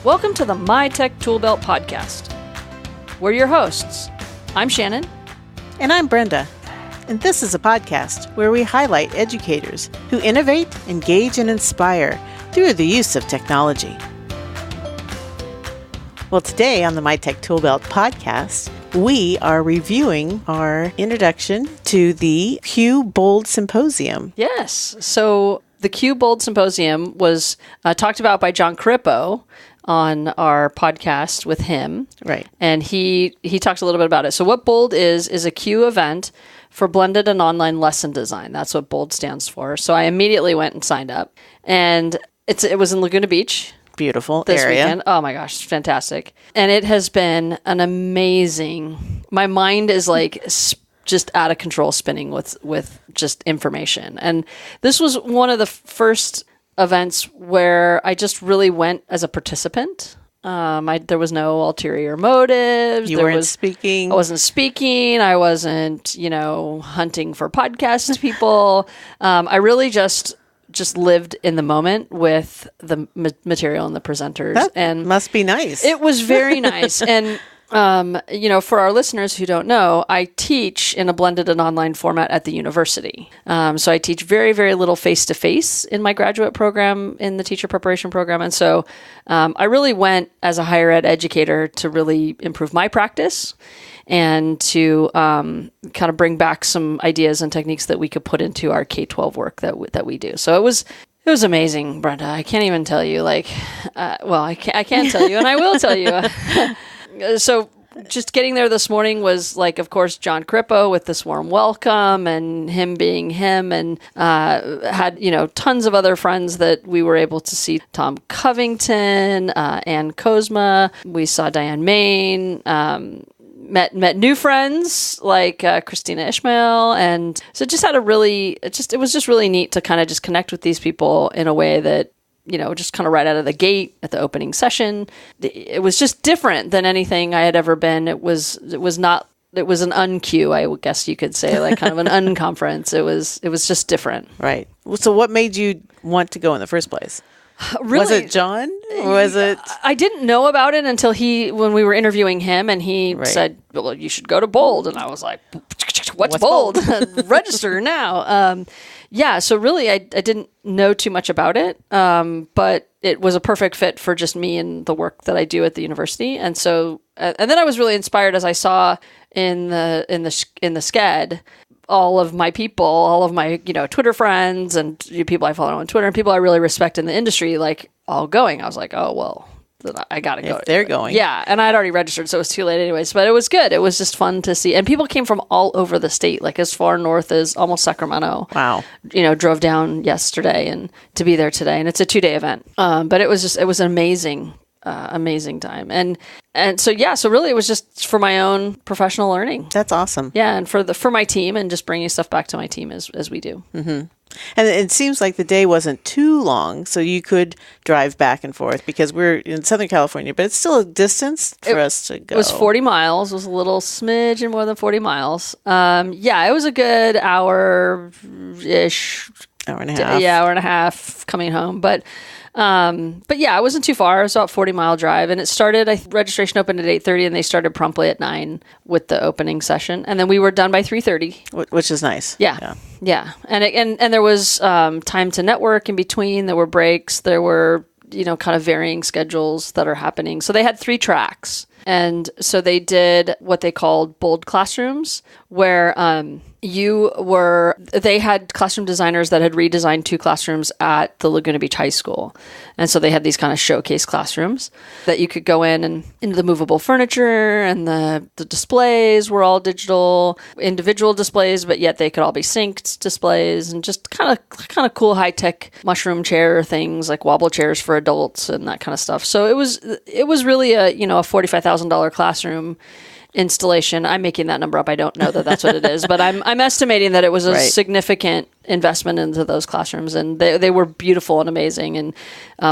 Welcome to the My Tech Toolbelt podcast. We're your hosts. I'm Shannon. And I'm Brenda. And this is a podcast where we highlight educators who innovate, engage, and inspire through the use of technology. Well, today on the My Tech Toolbelt podcast, we are reviewing our introduction to the Q Bold Symposium. Yes. So the Q Bold Symposium was talked about by John Crippo on our podcast with him. Right. And he talks a little bit about it. So what Bold is a Q event for blended and online lesson design. That's what Bold stands for. So I immediately went and signed up. And it was in Laguna Beach. Beautiful this area. Weekend. Oh my gosh, fantastic. And it has been an amazing, my mind is like just out of control spinning with just information. And this was one of the first events where I just really went as a participant. There was no ulterior motives. You weren't speaking. I wasn't speaking. I wasn't, hunting for podcast people. I really just lived in the moment with the material and the presenters. That must be nice. It was very nice. And, for our listeners who don't know, I teach in a blended and online format at the university. So I teach very, very little face-to-face in my graduate program, in the teacher preparation program. And so I really went as a higher ed educator to really improve my practice and to kind of bring back some ideas and techniques that we could put into our K-12 work that we do. So it was amazing, Brenda. I can't even tell you. I can't tell you, and I will tell you. So just getting there this morning was of course, John Crippo with this warm welcome and him being him, and had, tons of other friends that we were able to see. Tom Covington, Ann Kozma. We saw Diane Main, met new friends like Christina Ishmael. And so just had it was just really neat to kind of just connect with these people in a way that, just kind of right out of the gate at the opening session. It was just different than anything I had ever been. It was an un-Q, I guess you could say, like kind of an unconference. It was just different. Right. So what made you want to go in the first place? Really? Was it John? Or was it? I didn't know about it until when we were interviewing him, and he said, well, you should go to Bold. And I was like, what's Bold? Register now. So really, I didn't know too much about it, but it was a perfect fit for just me and the work that I do at the university. And so, and then I was really inspired as I saw in the SCED, all of my people, all of my, Twitter friends and people I follow on Twitter and people I really respect in the industry, all going. I was like, oh, well, I got to go. If they're going. Yeah. And I'd already registered, so it was too late anyways, but it was good. It was just fun to see. And people came from all over the state, as far north as almost Sacramento. Wow. Drove down yesterday and to be there today. And it's a 2-day event. But it was an amazing time. And so really it was just for my own professional learning. That's awesome. Yeah. And for my team and just bringing stuff back to my team as we do. Mm-hmm. And it seems like the day wasn't too long, so you could drive back and forth because we're in Southern California, but it's still a distance for us to go. It was 40 miles. It was a little smidge more than 40 miles. It was a good hour-ish. Hour and a half. Yeah, hour and a half coming home. But it wasn't too far. It was about a 40-mile drive, and it started. Registration opened at 8:30, and they started promptly at 9 with the opening session, and then we were done by 3:30, which is nice. Yeah. And there was time to network in between. There were breaks. There were kind of varying schedules that are happening. So they had 3 tracks, and so they did what they called Bold Classrooms, where they had classroom designers that had redesigned 2 classrooms at the Laguna Beach High School. And so they had these kind of showcase classrooms that you could go in, and into the movable furniture, and the displays were all digital, individual displays, but yet they could all be synced displays, and just kind of cool high-tech mushroom chair things, like wobble chairs for adults and that kind of stuff. So it was really a $45,000 classroom installation. I'm making that number up. I don't know that that's what it is, but I'm estimating that it was a significant investment into those classrooms, and they were beautiful and amazing. And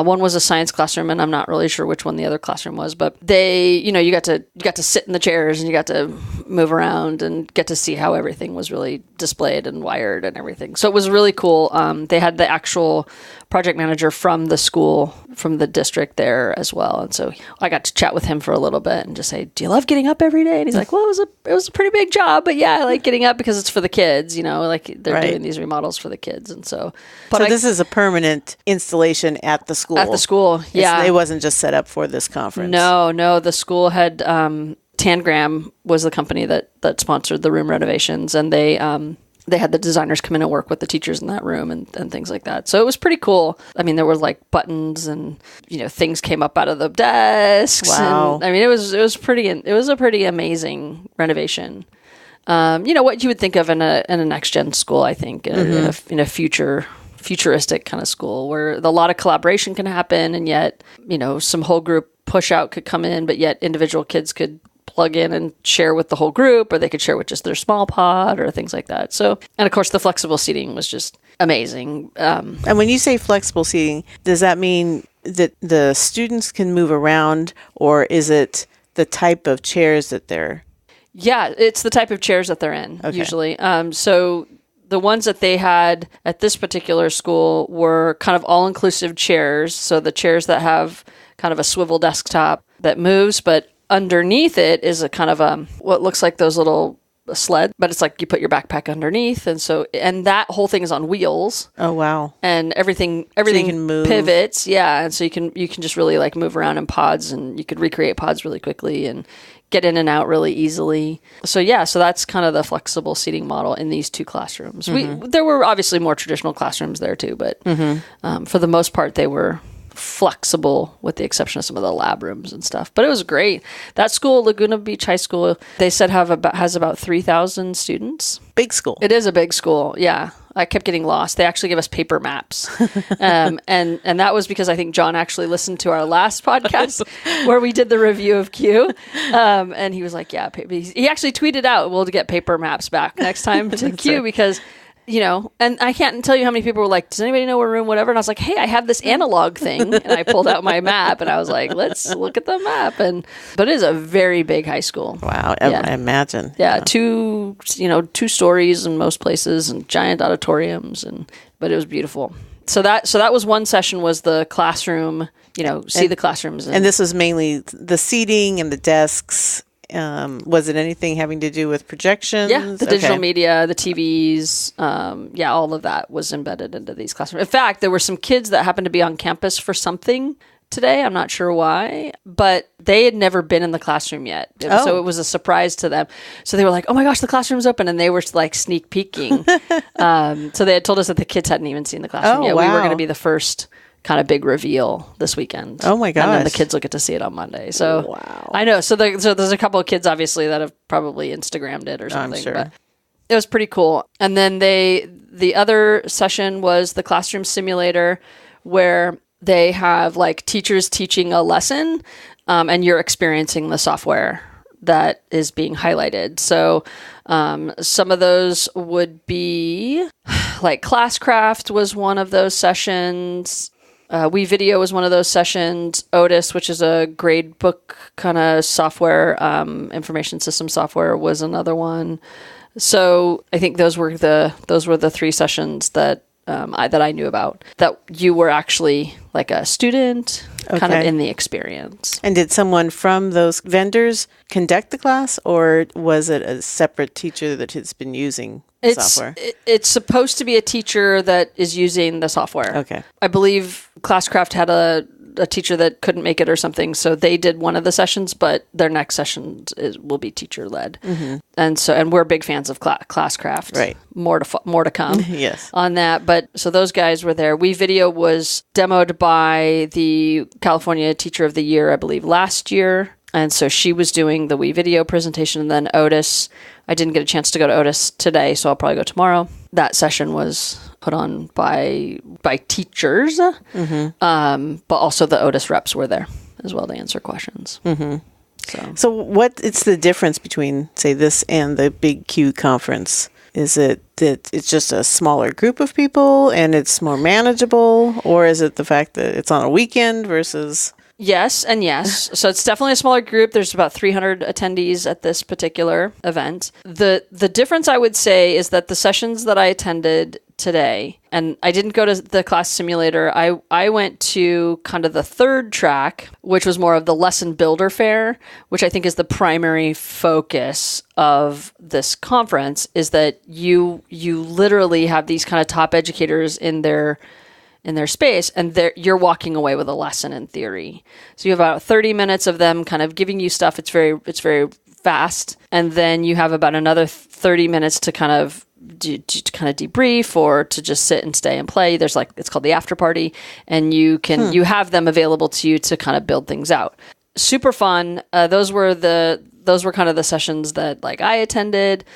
one was a science classroom, and I'm not really sure which one the other classroom was, but you got to sit in the chairs, and you got to move around and get to see how everything was really displayed and wired and everything. So it was really cool. They had the actual project manager from the school, from the district there as well. And so I got to chat with him for a little bit and just say, do you love getting up every day? And he's like, well, it was a pretty big job, but yeah, I like getting up because it's for the kids, like they're doing these remodels for the kids. And so, this is a permanent installation at the school. At the school, yeah. It wasn't just set up for this conference. No, the school had, Tangram was the company that sponsored the room renovations, and they had the designers come in and work with the teachers in that room and things like that. So it was pretty cool. I mean, there were like buttons and, things came up out of the desks. Wow. And, I mean, it was a pretty amazing renovation. What you would think of in a next gen school, I think, in a futuristic kind of school where a lot of collaboration can happen, and yet, some whole group push out could come in, but yet individual kids could plug in and share with the whole group, or they could share with just their small pod or things like that. So, and of course the flexible seating was just amazing. And when you say flexible seating, does that mean that the students can move around, or is it the type of chairs that they're... Yeah, it's the type of chairs that they're in, usually. So the ones that they had at this particular school were kind of all-inclusive chairs. So the chairs that have kind of a swivel desktop that moves, but underneath it is a kind of what looks like those little sled, but it's like you put your backpack underneath, and that whole thing is on wheels. Oh wow! And everything so you can move. Pivots, yeah, and so you can just really like move around in pods, and you could recreate pods really quickly and get in and out really easily. So that's kind of the flexible seating model in these two classrooms. There were obviously more traditional classrooms there too, but for the most part they were flexible, with the exception of some of the lab rooms and stuff. But it was great. That school, Laguna Beach High School, they said has about 3,000 students. Big school. It is a big school. Yeah. I kept getting lost. They actually give us paper maps. And that was because I think John actually listened to our last podcast where we did the review of Q. And he was like, yeah, he actually tweeted out, we'll get paper maps back next time to Q because... and I can't tell you how many people were like, does anybody know where room, whatever? And I was like, hey, I have this analog thing. And I pulled out my map and I was like, let's look at the map. But it is a very big high school. Wow. Yeah. I imagine. Yeah. 2 stories in most places and giant auditoriums. But it was beautiful. So that was one session, was the classroom, the classrooms. And this was mainly the seating and the desks. Was it anything having to do with projections? Yeah, the digital media, the TVs, all of that was embedded into these classrooms. In fact, there were some kids that happened to be on campus for something today. I'm not sure why, but they had never been in the classroom yet. So it was a surprise to them. So they were like, oh my gosh, the classroom's open. And they were like sneak peeking. So they had told us that the kids hadn't even seen the classroom yet. Wow. We were going to be the first kind of big reveal this weekend. Oh my gosh. And then the kids will get to see it on Monday. So wow. I know. So there's a couple of kids obviously that have probably Instagrammed it or something. I'm sure. But it was pretty cool. And then the other session was the classroom simulator, where they have like teachers teaching a lesson, and you're experiencing the software that is being highlighted. So some of those would be like Classcraft was one of those sessions. WeVideo was one of those sessions. Otis, which is a grade book kind of software, information system software, was another one. So I think those were the 3 sessions that I knew about, that you were actually like a student kind of in the experience. And did someone from those vendors conduct the class, or was it a separate teacher that has been using software? It's supposed to be a teacher that is using the software. Okay. I believe Classcraft had a teacher that couldn't make it or something, so they did one of the sessions, but their next session will be teacher led. Mm-hmm. And we're big fans of Classcraft. Right. More to come. Yes. On that, but so those guys were there. WeVideo was demoed by the California Teacher of the Year, I believe, last year. And so she was doing the WeVideo presentation, and then Otis, I didn't get a chance to go to Otis today, so I'll probably go tomorrow. That session was put on by teachers, but also the Otis reps were there as well to answer questions. Mm-hmm. So it's the difference between, say, this and the Big Q conference? Is it that it's just a smaller group of people and it's more manageable, or is it the fact that it's on a weekend versus... Yes and yes. So it's definitely a smaller group. There's about 300 attendees at this particular event. The difference, I would say, is that the sessions that I attended today, and I didn't go to the class simulator, I went to kind of the third track, which was more of the lesson builder fair, which I think is the primary focus of this conference, is that you literally have these kind of top educators in their space, and you're walking away with a lesson in theory. So you have about 30 minutes of them kind of giving you stuff. It's very fast. And then you have about another 30 minutes to kind of debrief or to just sit and stay and play. There's it's called the after party, and you have them available to you to kind of build things out. Super fun. Those were kind of the sessions that I attended.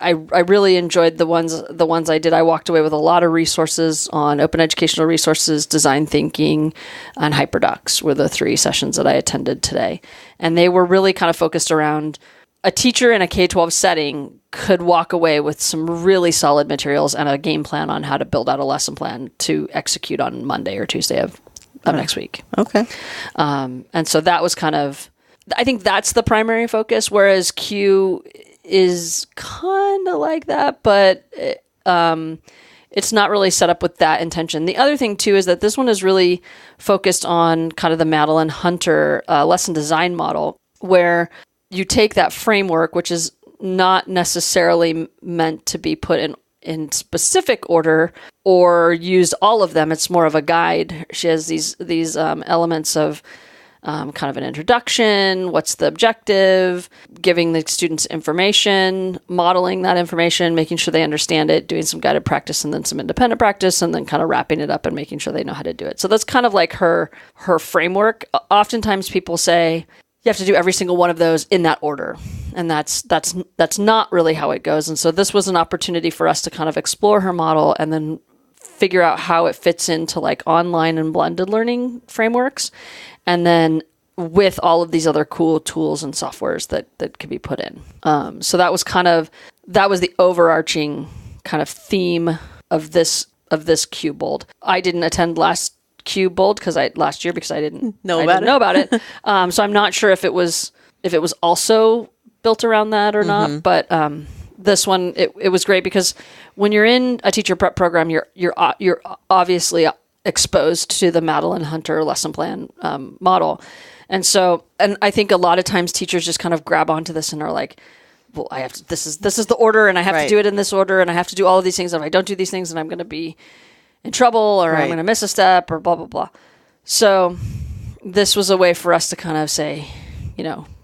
I really enjoyed the ones I did. I walked away with a lot of resources on open educational resources, design thinking, and HyperDocs were the 3 sessions that I attended today. And they were really kind of focused around a teacher in a K-12 setting could walk away with some really solid materials and a game plan on how to build out a lesson plan to execute on Monday or Tuesday of next week. Okay. And so that was I think that's the primary focus, whereas Q is kind of like that, but it's not really set up with that intention. The other thing, too, is that this one is really focused on kind of the Madeline Hunter lesson design model, where you take that framework, which is not necessarily meant to be put in specific order or used all of them. It's more of a guide. She has these elements of kind of an introduction, what's the objective, giving the students information, modeling that information, making sure they understand it, doing some guided practice and then some independent practice, and then kind of wrapping it up and making sure they know how to do it. So that's kind of like her framework. Oftentimes people say you have to do every single one of those in that order, and that's not really how it goes. And so this was an opportunity for us to kind of explore her model and then figure out how it fits into online and blended learning frameworks. And then with all of these other cool tools and softwares that could be put in. So that was the overarching kind of theme of this QBold. I didn't attend last QBold last year because I didn't know about it. So I'm not sure if it was also built around that or not. But this one, it was great because when you're in a teacher prep program, you're obviously exposed to the Madeline Hunter lesson plan model. And I think a lot of times teachers just kind of grab onto this and are like, well, I have to, this is the order, and I have to do it in this order, and I have to do all of these things. If I don't do these things, then I'm going to be in trouble, or I'm going to miss a step, or blah, blah, blah. So this was a way for us to kind of say,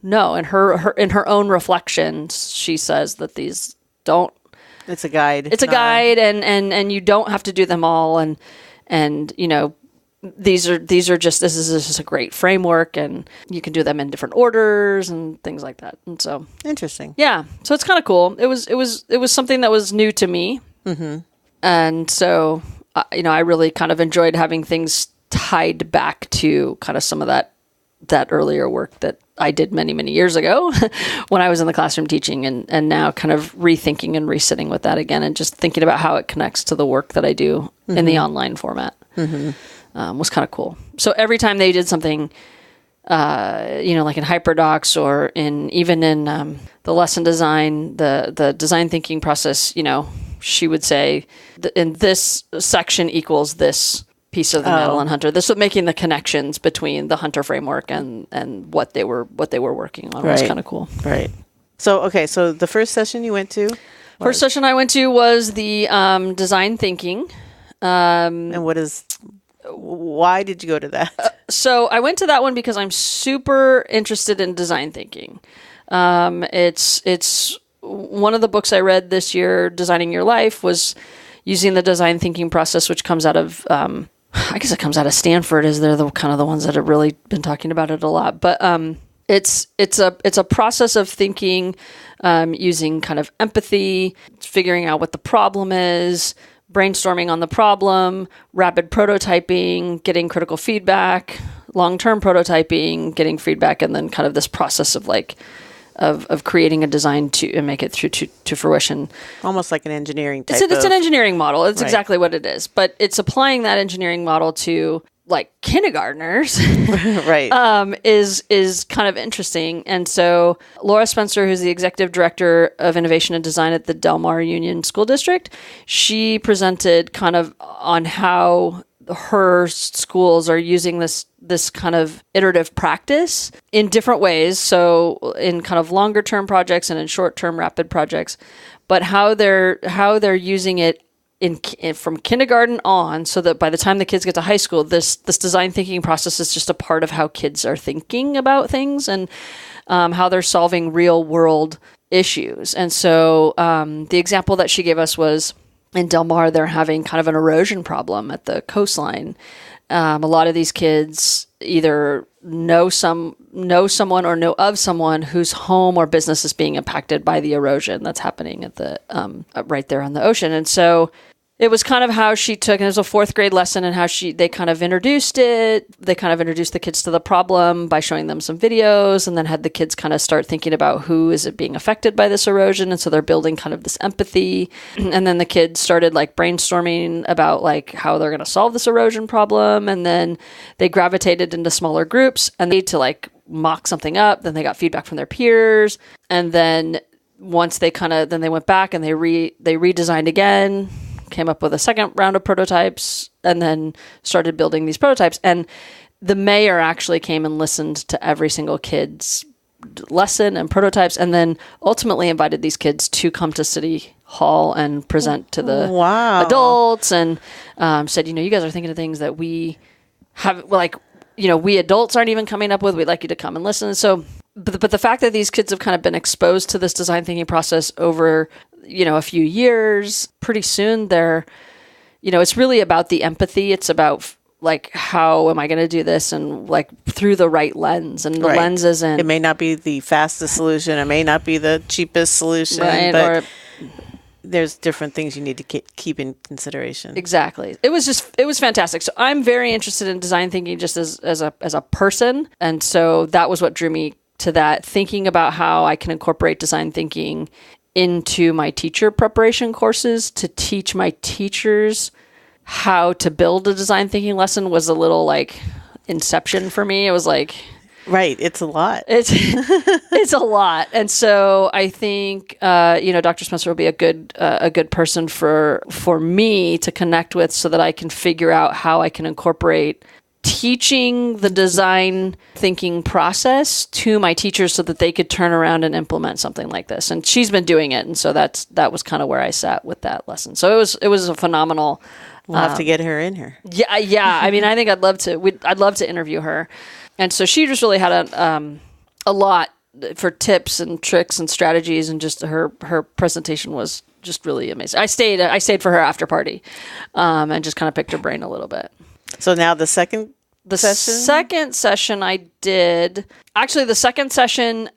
no. In her own reflections, she says that these don't. It's a guide. It's a guide, and you don't have to do them all, and this is just a great framework, and you can do them in different orders and things like that. And so interesting. Yeah. So it's kind of cool. It was something that was new to me. Mm-hmm. And so, I really kind of enjoyed having things tied back to kind of some of that earlier work that I did many, many years ago when I was in the classroom teaching, and now kind of rethinking and resitting with that again, and just thinking about how it connects to the work that I do in the online format. Was kind of cool. So every time they did something, like in HyperDocs or even in the lesson design, the design thinking process, she would say, in this section equals this piece of the Madeline Hunter. This was making the connections between the Hunter framework and what they were working on. Right. Was kind of cool. Right. So the first session you went to? First session I went to was the design thinking. And why did you go to that? So I went to that one because I'm super interested in design thinking. It's one of the books I read this year, Designing Your Life, was using the design thinking process, which comes out of, I guess it comes out of Stanford, as they're the kind of the ones that have really been talking about it a lot. But it's a process of thinking using kind of empathy, figuring out what the problem is, brainstorming on the problem, rapid prototyping, getting critical feedback, long-term prototyping, getting feedback, and then kind of this process of of creating a design to make it through to fruition. Almost like an engineering type. It's an engineering model. It's exactly what it is. But it's applying that engineering model to like kindergartners Right. is kind of interesting. And so Laura Spencer, who's the executive director of innovation and design at the Del Mar Union School District, she presented kind of on how her schools are using this kind of iterative practice in different ways. So in kind of longer term projects and in short term rapid projects, but how they're using it from kindergarten on, so that by the time the kids get to high school, this design thinking process is just a part of how kids are thinking about things and how they're solving real world issues. And so the example that she gave us was in Del Mar, they're having kind of an erosion problem at the coastline. A lot of these kids either know someone or know of someone whose home or business is being impacted by the erosion that's happening at the right there on the ocean. And so it was kind of how she took, and it was a fourth grade lesson, and how they kind of introduced it. They kind of introduced the kids to the problem by showing them some videos, and then had the kids kind of start thinking about who is it being affected by this erosion. And so they're building kind of this empathy. And then the kids started like brainstorming about like how they're going to solve this erosion problem. And then they gravitated into smaller groups and they to like mock something up. Then they got feedback from their peers. And then once then they went back and they redesigned again, came up with a second round of prototypes, and then started building these prototypes. And the mayor actually came and listened to every single kid's lesson and prototypes, and then ultimately invited these kids to come to City Hall and present to the adults, and said, you guys are thinking of things that we have, like, we adults aren't even coming up with. We'd like you to come and listen. So, but the fact that these kids have kind of been exposed to this design thinking process over a few years, pretty soon they're, it's really about the empathy. It's about like, how am I going to do this? And like through the right lens, and the lens isn't. It may not be the fastest solution. It may not be the cheapest solution, right? But there's different things you need to keep in consideration. Exactly. It was fantastic. So I'm very interested in design thinking just as a person. And so that was what drew me to that, thinking about how I can incorporate design thinking into my teacher preparation courses to teach my teachers how to build a design thinking lesson was a little like Inception for me. It was like, right. It's a lot. It's a lot. And so I think, Dr. Spencer will be a good person for me to connect with, so that I can figure out how I can incorporate teaching the design thinking process to my teachers so that they could turn around and implement something like this. And she's been doing it. And so that was kind of where I sat with that lesson. So it was a phenomenal. We'll have to get her in here. Yeah. I mean, I think I'd love to interview her. And so she just really had a lot for tips and tricks and strategies, and just her presentation was just really amazing. I stayed for her after party, and just kind of picked her brain a little bit. So now the second session I did. Actually, the second session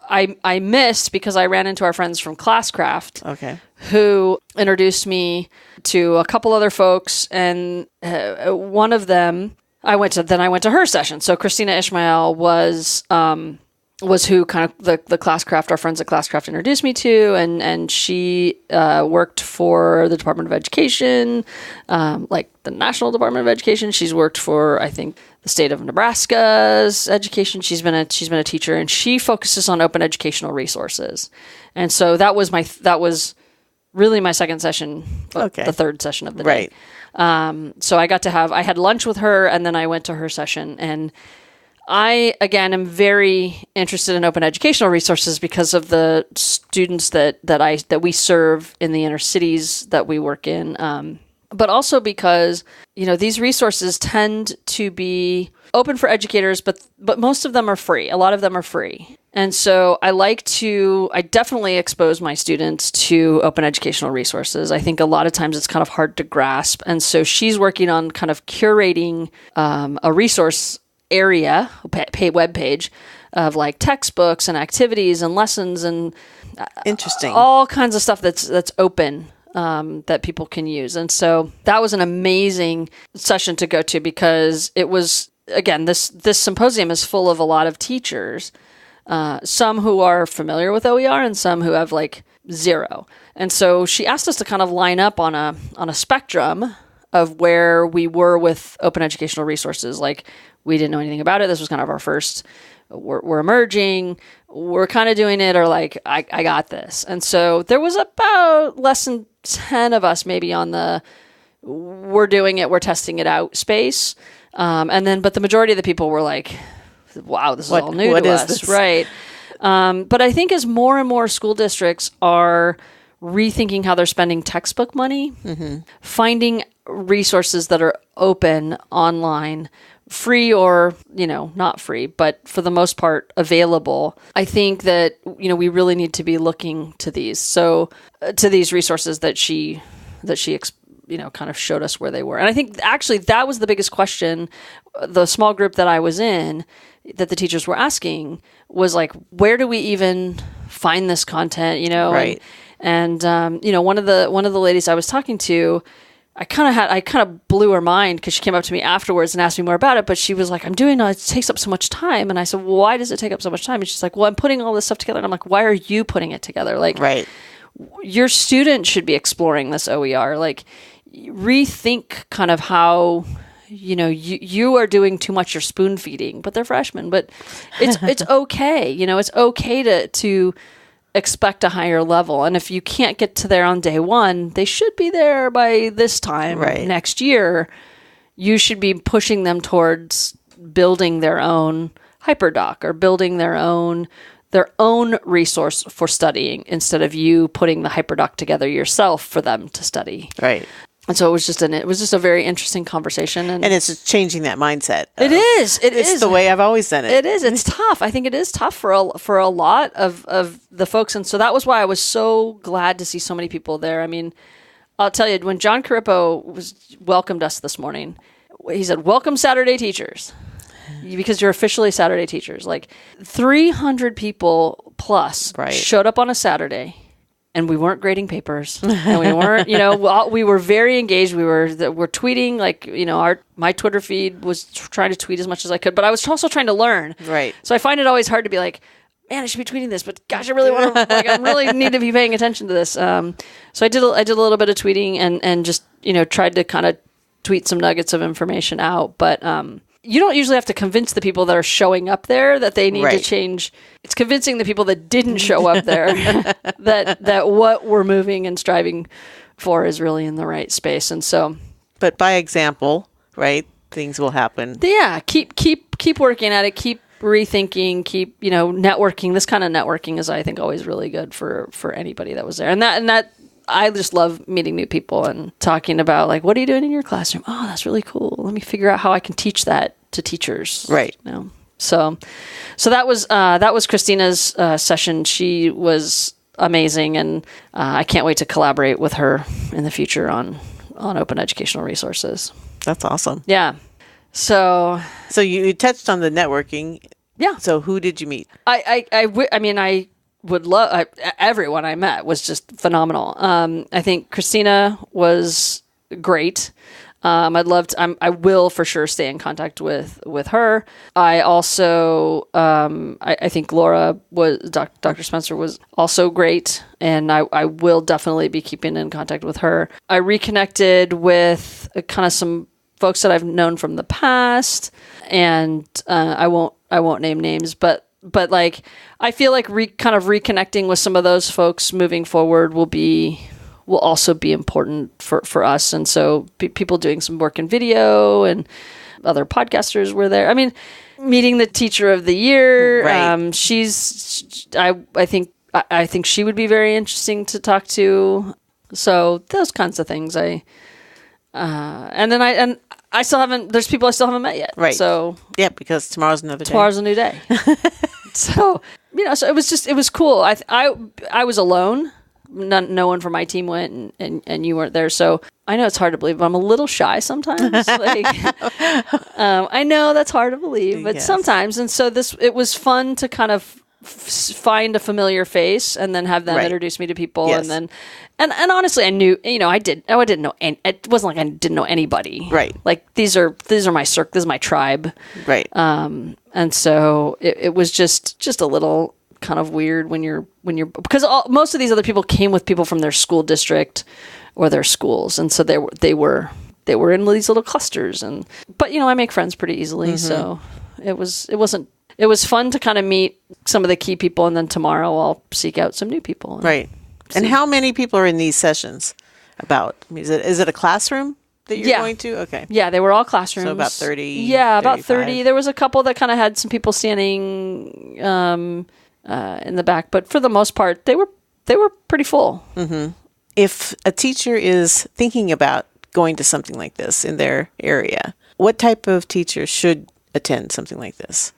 I missed because I ran into our friends from Classcraft. Okay. Who introduced me to a couple other folks, and one of them I went to her session. So Christina Ishmael was who kind of the Classcraft, our friends at Classcraft introduced me to, and she worked for the Department of Education, like the National Department of Education. She's worked for, I think, the state of Nebraska's education. She's been a teacher, and she focuses on open educational resources. And so that was really my second session, the third session of the day. Right. So I had lunch with her, and then I went to her session, and I, again, am very interested in open educational resources because of the students that we serve in the inner cities that we work in. But also because, these resources tend to be open for educators, but most of them are free. A lot of them are free. And so I definitely expose my students to open educational resources. I think a lot of times it's kind of hard to grasp. And so she's working on kind of curating a resource area, web page of like textbooks and activities and lessons and interesting, all kinds of stuff that's open that people can use. And so that was an amazing session to go to, because it was, again, this symposium is full of a lot of teachers, some who are familiar with OER and some who have like zero. And so she asked us to kind of line up on a spectrum of where we were with open educational resources. Like, we didn't know anything about it. This was kind of our first, we're emerging, we're kind of doing it, or like, I got this. And so there was about less than 10 of us maybe on the, we're doing it, we're testing it out space. But the majority of the people were like, wow, this is all new to us. This? Right. But I think as more and more school districts are rethinking how they're spending textbook money, finding resources that are open online, free or, not free, but for the most part available, I think that, we really need to be looking to these. So to these resources that she kind of showed us where they were. And I think actually that was the biggest question. The small group that I was in, that the teachers were asking, was like, where do we even find this content? Right. And one of the ladies I was talking to, I kind of blew her mind because she came up to me afterwards and asked me more about it. But she was like, it takes up so much time. And I said, well, why does it take up so much time? And she's like, well, I'm putting all this stuff together. And I'm like, why are you putting it together? Like, right. Your student should be exploring this OER. Like, rethink kind of how, you are doing too much, you're spoon feeding, but they're freshmen, but it's okay. It's okay to expect a higher level. And if you can't get to there on day one, they should be there by this time next year. You should be pushing them towards building their own hyperdoc or building their own resource for studying instead of you putting the hyperdoc together yourself for them to study. Right. And so it was just a very interesting conversation. And it's changing that mindset. It is. It's the way I've always done it. It is. It's tough. I think it is tough for a lot of the folks. And so that was why I was so glad to see so many people there. I mean, I'll tell you, when John Carippo welcomed us this morning, he said, "Welcome, Saturday teachers," because you're officially Saturday teachers. Like 300 people plus showed up on a Saturday. And we weren't grading papers, and we weren't, we were very engaged. We were tweeting, like, my Twitter feed was trying to tweet as much as I could, but I was also trying to learn. Right. So I find it always hard to be like, man, I should be tweeting this, but gosh, I really want to, I really need to be paying attention to this. So I did a little bit of tweeting and just, tried to kind of tweet some nuggets of information out, but, you don't usually have to convince the people that are showing up there that they need to change. It's convincing the people that didn't show up there that what we're moving and striving for is really in the right space. And so, but by example, right, things will happen. Yeah, keep working at it. Keep rethinking. Keep networking. This kind of networking is, I think, always really good for anybody that was there. And that. I just love meeting new people and talking about, like, what are you doing in your classroom? Oh, that's really cool. Let me figure out how I can teach that to teachers. Right. So that was Christina's session. She was amazing, and I can't wait to collaborate with her in the future on open educational resources. That's awesome. Yeah. So you touched on the networking. Yeah. So who did you meet? I would love, everyone I met was just phenomenal. I think Christina was great. I will for sure stay in contact with her. I also, I think Laura Dr. Spencer was also great. And I will definitely be keeping in contact with her. I reconnected with kind of some folks that I've known from the past, and I won't name names, but like, I feel like kind of reconnecting with some of those folks moving forward will also be important for us. And so people doing some work in video and other podcasters were there. I mean, meeting the teacher of the year, right. I think she would be very interesting to talk to. So those kinds of things. I still haven't, there's people I still haven't met yet. Right. So yeah, because tomorrow's another day. Tomorrow's a new day. So, so it was cool. I was alone. No one from my team went and you weren't there. So I know it's hard to believe, but I'm a little shy sometimes. I know that's hard to believe, but sometimes. And so it was fun to kind of find a familiar face and then have them introduce me to people. Yes. And honestly, I knew, I didn't know, it wasn't like I didn't know anybody. Right. Like these are my circle, this is my tribe. Right. And so it was just a little kind of weird when you're because most of these other people came with people from their school district or their schools. And so they were they were in these little clusters. But I make friends pretty easily. So it was fun to kind of meet some of the key people. And then tomorrow I'll seek out some new people. Right. And how many people are in these sessions about? Is it a classroom that you're going to? Okay. Yeah, they were all classrooms. So about 30. Yeah, 35. about 30. There was a couple that kind of had some people standing in the back, but for the most part, they were pretty full. Mm-hmm. If a teacher is thinking about going to something like this in their area, what type of teacher should attend something like this?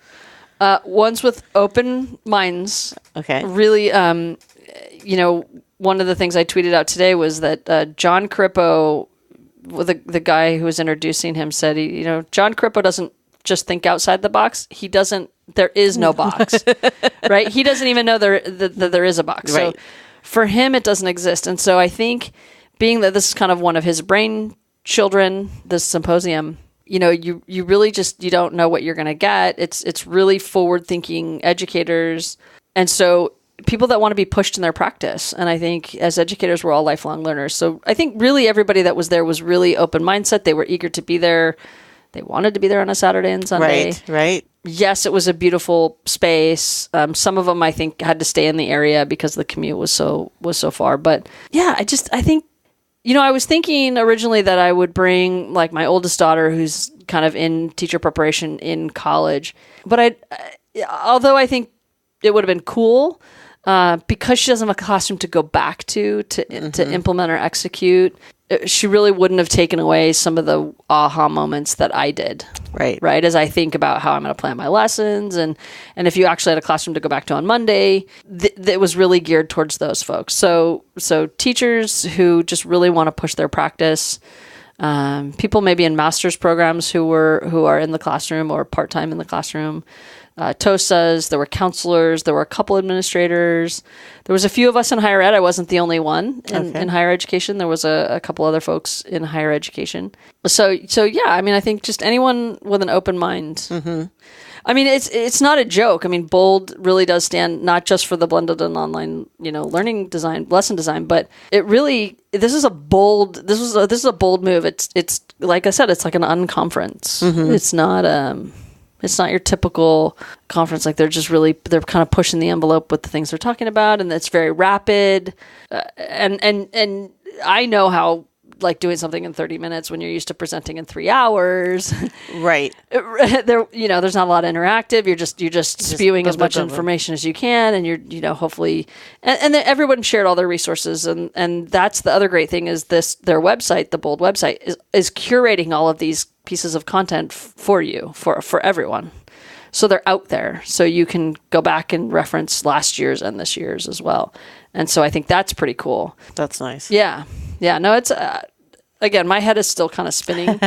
Ones with open minds. Okay. Really, one of the things I tweeted out today was that John Crippo, the guy who was introducing him, said, John Crippo doesn't just think outside the box. He doesn't. There is no box, right? He doesn't even know that there is a box. Right. So for him, it doesn't exist. And so I think, being that this is kind of one of his brain children, this symposium, you really just, you don't know what you're going to get. It's really forward-thinking educators. And so people that want to be pushed in their practice. And I think as educators, we're all lifelong learners. So I think really everybody that was there was really open mindset. They were eager to be there. They wanted to be there on a Saturday and Sunday. Right. Yes, it was a beautiful space. Some of them, I think, had to stay in the area because the commute was so far. But yeah, I think, I was thinking originally that I would bring like my oldest daughter, who's kind of in teacher preparation in college. But although I think it would have been cool, because she doesn't have a classroom to go back to implement or execute, she really wouldn't have taken away some of the aha moments that I did. Right. As I think about how I'm going to plan my lessons. And if you actually had a classroom to go back to on Monday, it was really geared towards those folks. So teachers who just really want to push their practice, people maybe in master's programs who are in the classroom or part-time in the classroom, TOSAs, there were counselors, there were a couple administrators. There was a few of us in higher ed. I wasn't the only one in higher education. There was a couple other folks in higher education. So yeah, I think just anyone with an open mind. Mm-hmm. It's not a joke. Bold really does stand not just for the blended and online, learning design, lesson design, but this is a bold move. It's like I said, it's like an unconference. Mm-hmm. It's not your typical conference. Like they're kind of pushing the envelope with the things they're talking about, and it's very rapid. And I know how like doing something in 30 minutes when you're used to presenting in 3 hours. Right. There's not a lot of interactive. You're just spewing as much information as you can, and you're hopefully, and then everyone shared all their resources, and that's the other great thing is their website, the Bold website, is curating all of these pieces of content for you, for everyone. So they're out there, so you can go back and reference last year's and this year's as well. And so I think that's pretty cool. That's nice. Yeah. No, it's again, my head is still kind of spinning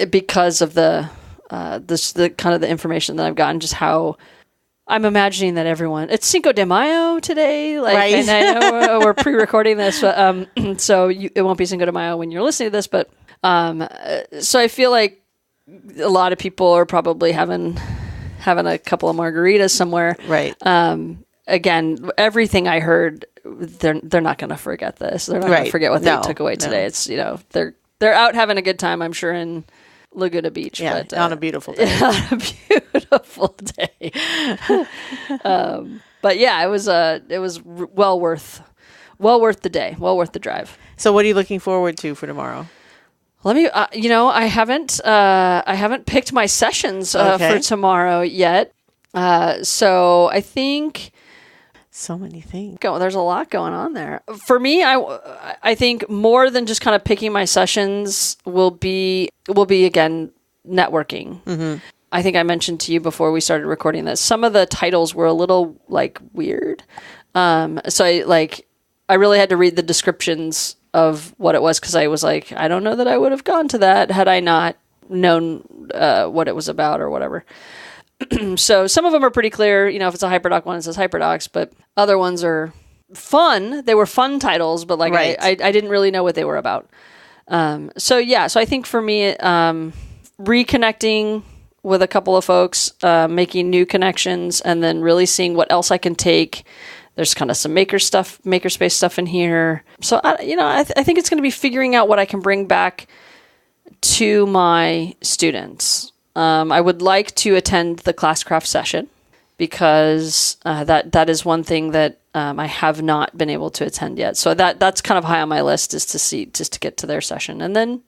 because of the kind of the information that I've gotten, just how I'm imagining that everyone. It's Cinco de Mayo today, right. And I know we're pre-recording this, but so it won't be Cinco de Mayo when you're listening to this, but so I feel like a lot of people are probably having a couple of margaritas somewhere. Right. Again, everything I heard, they're not going to forget this. They're not going to forget what they took away today. It's they're out having a good time, I'm sure, in Laguna Beach. Yeah, but, on a beautiful day. On a beautiful day. But yeah, it was well worth the day, well worth the drive. So what are you looking forward to for tomorrow? Let me, I haven't picked my sessions for tomorrow yet. So I think so many things. There's a lot going on there. For me, I think more than just kind of picking my sessions will be again networking. Mm-hmm. I think I mentioned to you before we started recording this, some of the titles were a little like weird. So I really had to read the descriptions of what it was, because I was like, I don't know that I would have gone to that had I not known what it was about or whatever. So some of them are pretty clear. If it's a HyperDoc one, it says HyperDocs, but other ones are fun. They were fun titles, but right. I didn't really know what they were about. So I think for me, reconnecting with a couple of folks, making new connections, and then really seeing what else I can take There's kind of some makerspace stuff in here. So, I think it's going to be figuring out what I can bring back to my students. I would like to attend the Classcraft session because that is one thing that I have not been able to attend yet. So that's kind of high on my list, is to get to their session, and then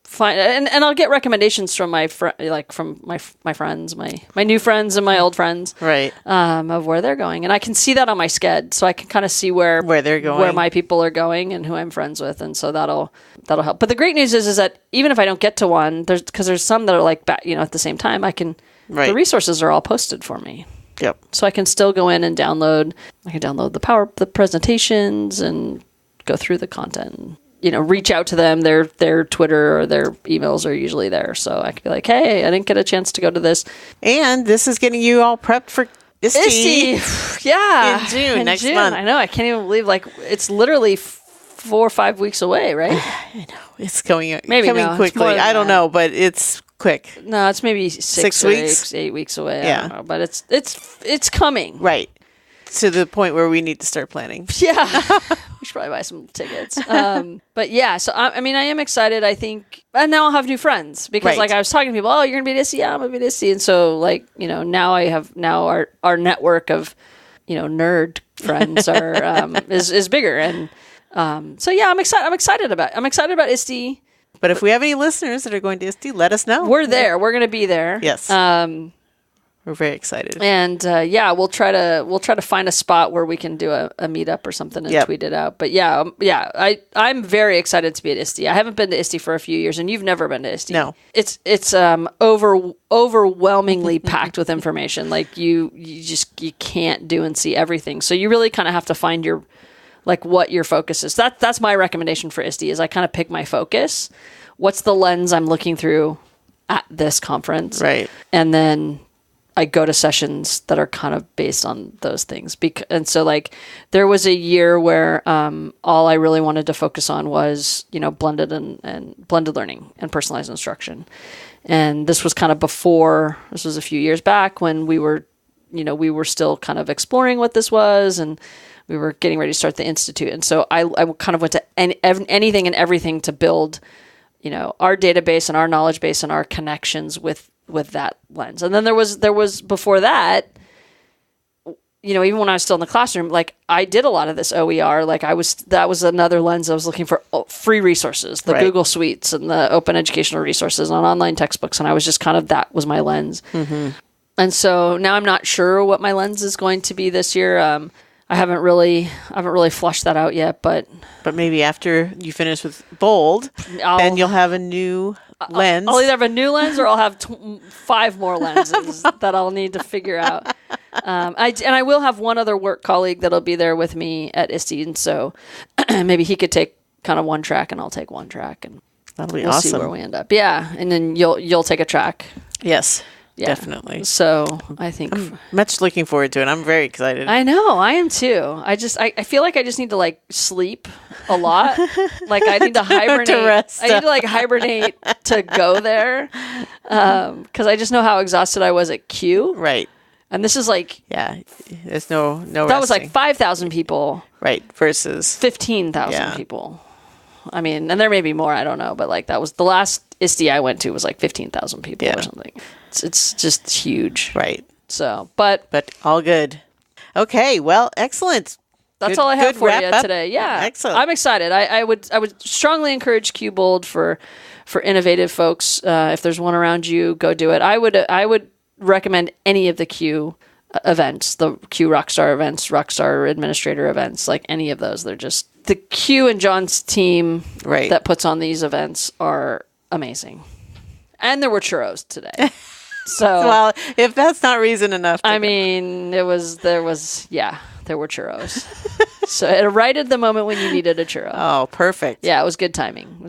find and I'll get recommendations from my friends, my new friends and my old friends, right? Of where they're going, and I can see that on my sched, so I can kind of see where they're going, where my people are going, and who I'm friends with, and so that'll help. But the great news is that even if I don't get to one, there's some that are like at the same time, I can. Right. The resources are all posted for me. Yep. So I can still go in and download. I can download the presentations and go through the content. Reach out to them. Their Twitter or their emails are usually there, so I can be like, "Hey, I didn't get a chance to go to this." And this is getting you all prepped for ISTE. Yeah, in June next month. I know. I can't even believe it's literally 4 or 5 weeks away, right? I know it's coming no, quickly. I don't know, but it's quick. No, it's maybe 6 weeks, 8 weeks away. Yeah, I don't know, but it's coming. Right. To the point where we need to start planning. Yeah. We should probably buy some tickets. But yeah, so I am excited, I think. And now I'll have new friends because I was talking to people, oh, you're going to be at ISTE? Yeah, I'm going to be at ISTE. And so now I have our network of, nerd friends is bigger. And so yeah, I'm excited about ISTE. But if we have any listeners that are going to ISTE, let us know. We're there. We're going to be there. Yes. We're very excited. And we'll try to find a spot where we can do a meetup or something and tweet it out. But I'm very excited to be at ISTE. I haven't been to ISTE for a few years, and you've never been to ISTE. No. It's overwhelmingly packed with information. Like you can't do and see everything. So you really kind of have to find your what your focus is. That's my recommendation for ISTE, is I kind of pick my focus. What's the lens I'm looking through at this conference? Right. And then I go to sessions that are kind of based on those things. And so there was a year where all I really wanted to focus on was, blended and blended learning and personalized instruction. And this was kind of this was a few years back when we were still kind of exploring what this was, and we were getting ready to start the Institute. And so I kind of went to anything and everything to build, our database and our knowledge base and our connections with that lens. And then there was before that, even when I was still in the classroom, I did a lot of this OER. That was another lens. I was looking for free resources, the Google Suites and the open educational resources and online textbooks. And I was just that was my lens. Mm-hmm. And so now I'm not sure what my lens is going to be this year. I haven't really flushed that out yet, but maybe after you finish with Bold, then you'll have a new lens. I'll either have a new lens or I'll have 5 more lenses that I'll need to figure out. I will have one other work colleague that'll be there with me at ISTE, and so maybe he could take kind of one track and I'll take one track, and that'll be we'll awesome. See where we end up. Yeah, and then you'll take a track. Yes. Yeah. Definitely. So I think I'm much looking forward to it. I'm very excited. I know. I am too. I feel like I just need to sleep a lot. I need to hibernate. To rest. I need to hibernate to go there. Because I just know how exhausted I was at Q. Right. And this is there's no that resting. was 5,000 people. Right. Versus 15,000 people. I mean, and there may be more, I don't know, but that was the last ISTE I went to was 15,000 people or something. It's just huge. Right. So, but all good. Okay, well, excellent. That's all I have for you today. Yeah. Excellent. I'm excited. I would strongly encourage QBold for innovative folks. If there's one around you, go do it. I would recommend any of the Q events, the Q Rockstar events, Rockstar Administrator events, any of those. They're just the Q and John's team that puts on these events are amazing. And there were churros today. So well, if that's not reason enough. There were churros. So right at the moment when you needed a churro. Oh, perfect. Yeah, it was good timing.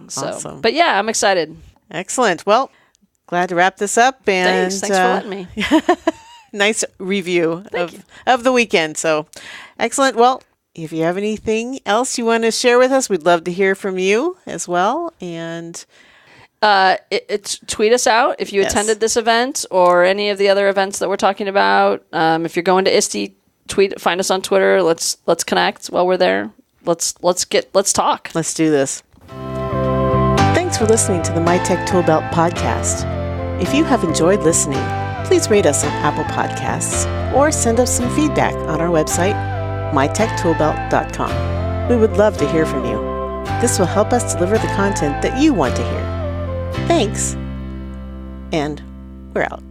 So, awesome. But yeah, I'm excited. Excellent. Well, glad to wrap this up. And Thanks for letting me. Nice review of the weekend. So excellent. Well, if you have anything else you want to share with us, we'd love to hear from you as well. And tweet us out if you attended this event or any of the other events that we're talking about. If you're going to ISTE, find us on Twitter. Let's connect while we're there. Let's talk. Let's do this. Thanks for listening to the My Tech Toolbelt podcast. If you have enjoyed listening, please rate us on Apple Podcasts or send us some feedback on our website, mytechtoolbelt.com. We would love to hear from you. This will help us deliver the content that you want to hear. Thanks, and we're out.